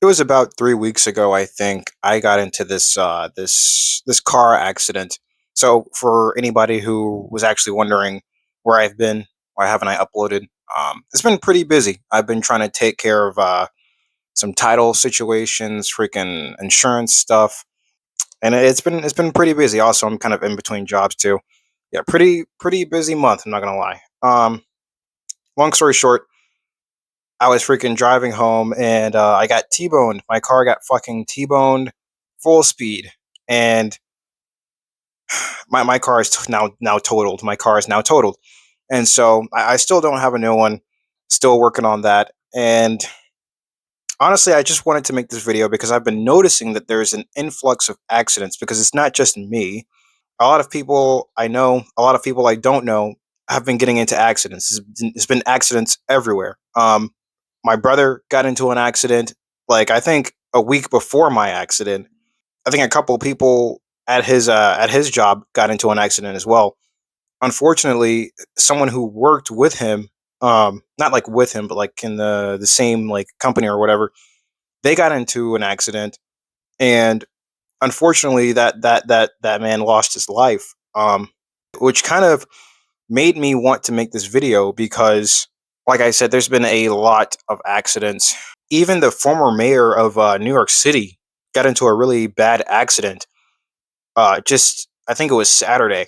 It was about 3 weeks ago, I think. I got into this car accident. So, for anybody who was actually wondering where I've been, why haven't I uploaded? It's been pretty busy. I've been trying to take care of some title situations, freaking insurance stuff, and it's been pretty busy. Also, I'm kind of in between jobs too. Yeah, pretty busy month. I'm not gonna lie. Long story short, I was freaking driving home and I got T-boned. My car got fucking T-boned full speed. And my car is now totaled. My car is now totaled. And so I still don't have a new one. Still working on that. And honestly, I just wanted to make this video because I've been noticing that there's an influx of accidents because it's not just me. A lot of people I know, a lot of people I don't know have been getting into accidents. There's been accidents everywhere. My brother got into an accident, like I think a week before my accident. I think a couple people at his job got into an accident as well. Unfortunately, someone who worked with him, not like with him, but like in the same like company or whatever, they got into an accident, and unfortunately, that man lost his life. Which kind of made me want to make this video because, like I said, there's been a lot of accidents. Even the former mayor of New York City got into a really bad accident. Just I think it was Saturday.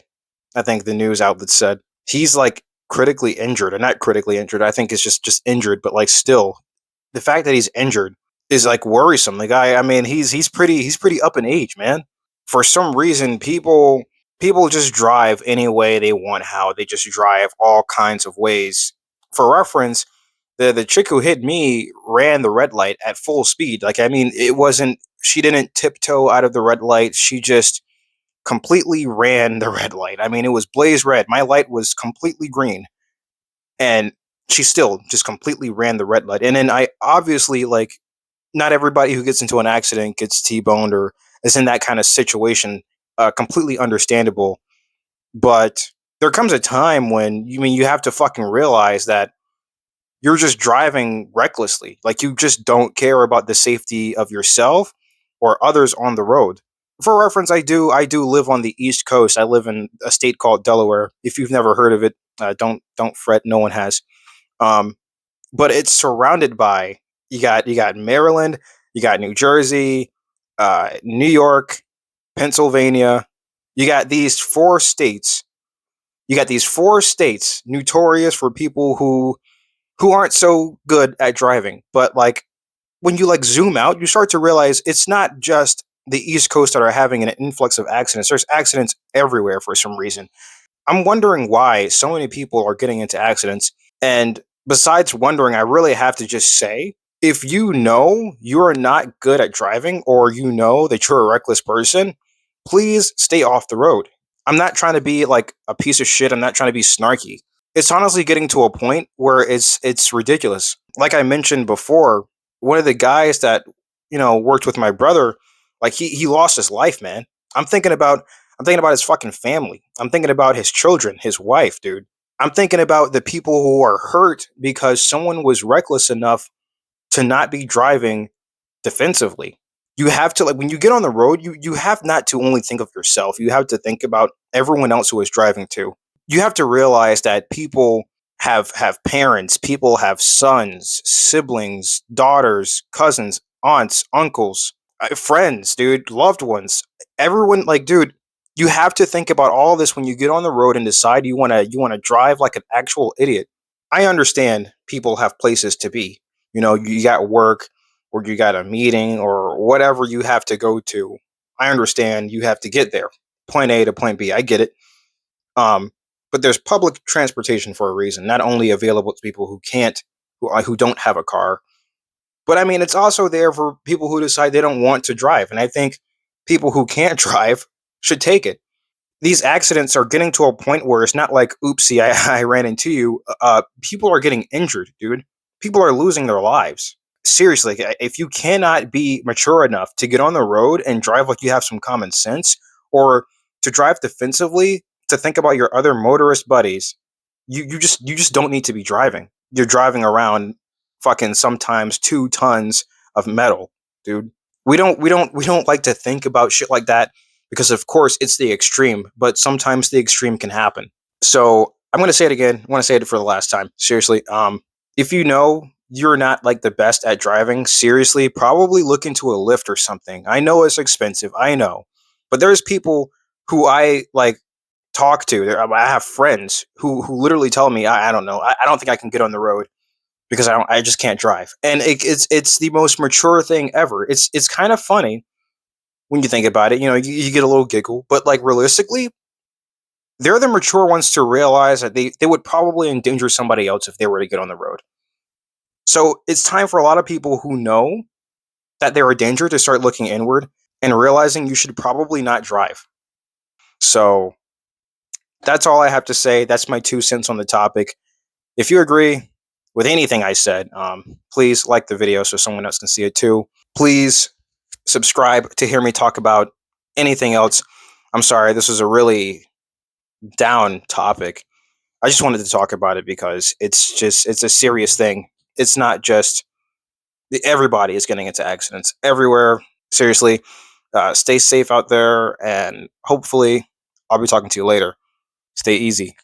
I think the news outlet said he's like critically injured, or not critically injured. I think it's just injured, but like still, the fact that he's injured is like worrisome. The guy, I mean, he's pretty up in age, man. For some reason, people just drive any way they want. How they just drive all kinds of ways. For reference, the chick who hit me ran the red light at full speed. Like I mean, it wasn't. She didn't tiptoe out of the red light. She just completely ran the red light. I mean, it was blaze red. My light was completely green, and she still just completely ran the red light. And then I obviously like not everybody who gets into an accident gets T-boned or is in that kind of situation. Completely understandable, but there comes a time when you have to fucking realize that you're just driving recklessly. Like you just don't care about the safety of yourself or others on the road. For reference, I do live on the East Coast. I live in a state called Delaware. If you've never heard of it, don't fret. No one has. Um, but it's surrounded by you got Maryland, you got New Jersey, New York, Pennsylvania. You got these four states. You got these four states notorious for people who aren't so good at driving. But like when you like zoom out, you start to realize it's not just the East Coast that are having an influx of accidents. There's accidents everywhere for some reason. I'm wondering why so many people are getting into accidents. And besides wondering, I really have to just say, if you know you're not good at driving or you know that you're a reckless person, please stay off the road. I'm not trying to be like a piece of shit. I'm not trying to be snarky. It's honestly getting to a point where it's ridiculous. Like I mentioned before, one of the guys that worked with my brother, like he lost his life, man. I'm thinking about I'm thinking about his fucking family. I'm thinking about his children, his wife, dude. I'm thinking about the people who are hurt because someone was reckless enough to not be driving defensively. You have to, like, when you get on the road, you have not to only think of yourself. You have to think about everyone else who is driving too. You have to realize that people have parents, people have sons, siblings, daughters, cousins, aunts, uncles, friends, dude, loved ones. Everyone, like, dude, you have to think about all this when you get on the road and decide you want to drive like an actual idiot. I understand people have places to be. You got work or you got a meeting or whatever you have to go to. I understand you have to get there. Point A to point B. I get it. Um, but there's public transportation for a reason, not only available to people who don't have a car, but I mean it's also there for people who decide they don't want to drive. And I think people who can't drive should take it. These accidents are getting to a point where it's not like, oopsie, I ran into you. People are getting injured, dude. People are losing their lives. Seriously, if you cannot be mature enough to get on the road and drive like you have some common sense, or to drive defensively, to think about your other motorist buddies, you just don't need to be driving. You're driving around fucking sometimes 2 tons of metal. dude. We don't like to think about shit like that because of course it's the extreme, but sometimes the extreme can happen. So I'm gonna say it again. I want to say it for the last time. Seriously, if you know you're not like the best at driving, seriously, probably look into a lift or something. I know it's expensive. I know, but there's people who I like talk to. I have friends who literally tell me, I don't know, I don't think I can get on the road because I just can't drive. And it's the most mature thing ever. It's kind of funny when you think about it. You know, you get a little giggle, but like realistically, they're the mature ones to realize that they would probably endanger somebody else if they were to get on the road. So it's time for a lot of people who know that they're a danger to start looking inward and realizing you should probably not drive. So that's all I have to say. That's my 2 cents on the topic. If you agree with anything I said, please like the video so someone else can see it too. Please subscribe to hear me talk about anything else. I'm sorry, this is a really down topic. I just wanted to talk about it because it's a serious thing. It's not just everybody is getting into accidents everywhere. Seriously, stay safe out there, and hopefully, I'll be talking to you later. Stay easy.